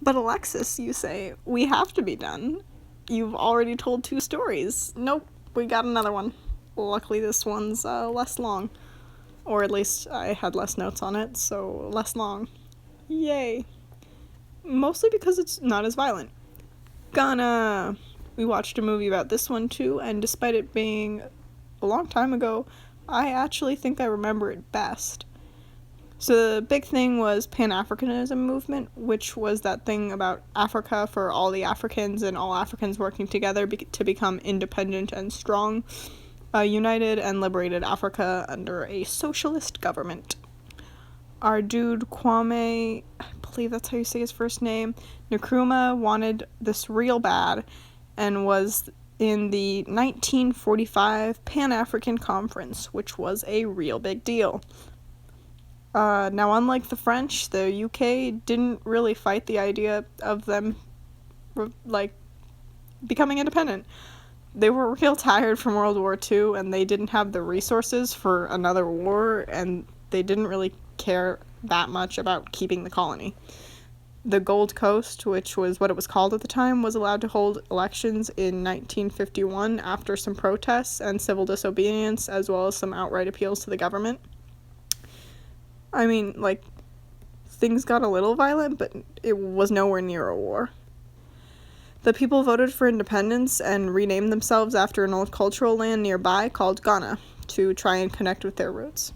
But Alexis, you say, we have to be done. You've already told 2 stories. Nope, we got another one. Luckily, this one's less long. Or at least I had less notes on it, so less long. Yay. Mostly because it's not as violent. Ghana! We watched a movie about this one too, and despite it being a long time ago, I actually think I remember it best. So the big thing was Pan-Africanism movement, which was that thing about Africa for all the Africans and all Africans working together to become independent and strong, united and liberated Africa under a socialist government. Our dude Kwame, I believe that's how you say his first name, Nkrumah, wanted this real bad and was in the 1945 Pan-African Conference, which was a real big deal. Now, unlike the French, the UK didn't really fight the idea of them, becoming independent. They were real tired from World War II, and they didn't have the resources for another war, and they didn't really care that much about keeping the colony. The Gold Coast, which was what it was called at the time, was allowed to hold elections in 1951 after some protests and civil disobedience, as well as some outright appeals to the government. I mean, things got a little violent, but it was nowhere near a war. The people voted for independence and renamed themselves after an old cultural land nearby called Ghana to try and connect with their roots.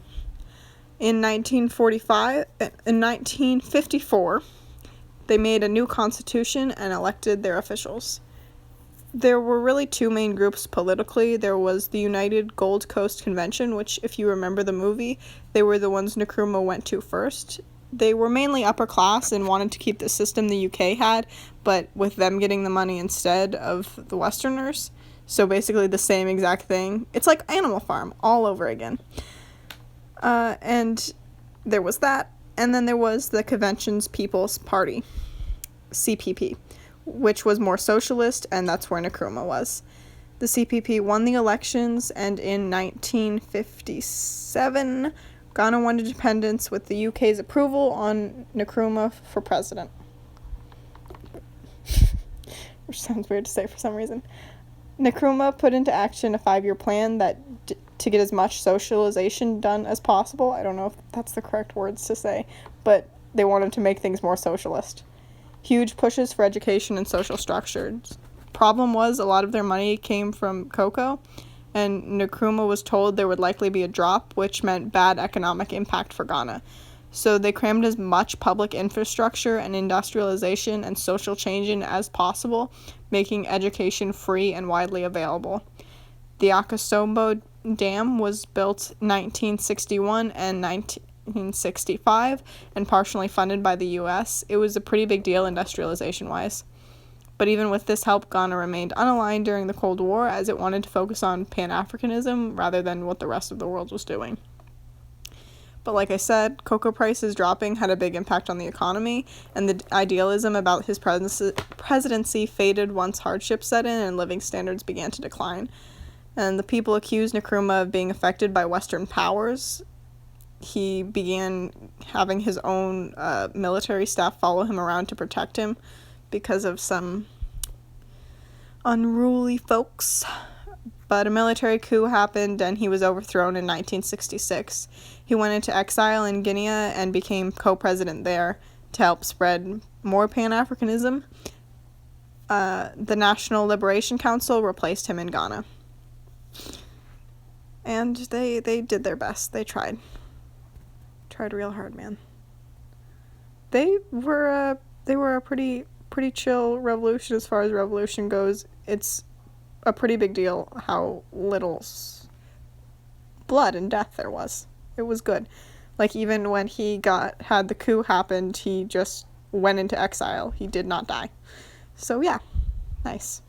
In 1954, they made a new constitution and elected their officials. There were really 2 main groups politically. There was the United Gold Coast Convention, which, if you remember the movie, they were the ones Nkrumah went to first. They were mainly upper class and wanted to keep the system the UK had, but with them getting the money instead of the Westerners. So basically the same exact thing. It's like Animal Farm all over again. And there was that. And then there was the Convention's People's Party, CPP, which was more socialist, and that's where Nkrumah was. The CPP won the elections, and in 1957, Ghana won independence with the UK's approval on Nkrumah for president. Which sounds weird to say for some reason. Nkrumah put into action a 5-year plan to get as much socialization done as possible. I don't know if that's the correct words to say, but they wanted to make things more socialist. Huge pushes for education and social structures. Problem was, a lot of their money came from cocoa, and Nkrumah was told there would likely be a drop, which meant bad economic impact for Ghana. So they crammed as much public infrastructure and industrialization and social change in as possible, making education free and widely available. The Akosombo Dam was built 1961 and 1965 and partially funded by the US. It was a pretty big deal industrialization-wise. But even with this help, Ghana remained unaligned during the Cold War as it wanted to focus on Pan-Africanism rather than what the rest of the world was doing. But like I said, cocoa prices dropping had a big impact on the economy, and the idealism about his presidency faded once hardship set in and living standards began to decline. And the people accused Nkrumah of being affected by Western powers. He began having his own military staff follow him around to protect him because of some unruly folks. But a military coup happened and he was overthrown in 1966. He went into exile in Guinea and became co-president there to help spread more Pan-Africanism. The National Liberation Council replaced him in Ghana. And they did their best. They tried. Tried real hard, man. They were a pretty chill revolution as far as revolution goes. It's a pretty big deal how little blood and death there was. It was good. Even when he had the coup happened, he just went into exile. He did not die. So yeah, nice.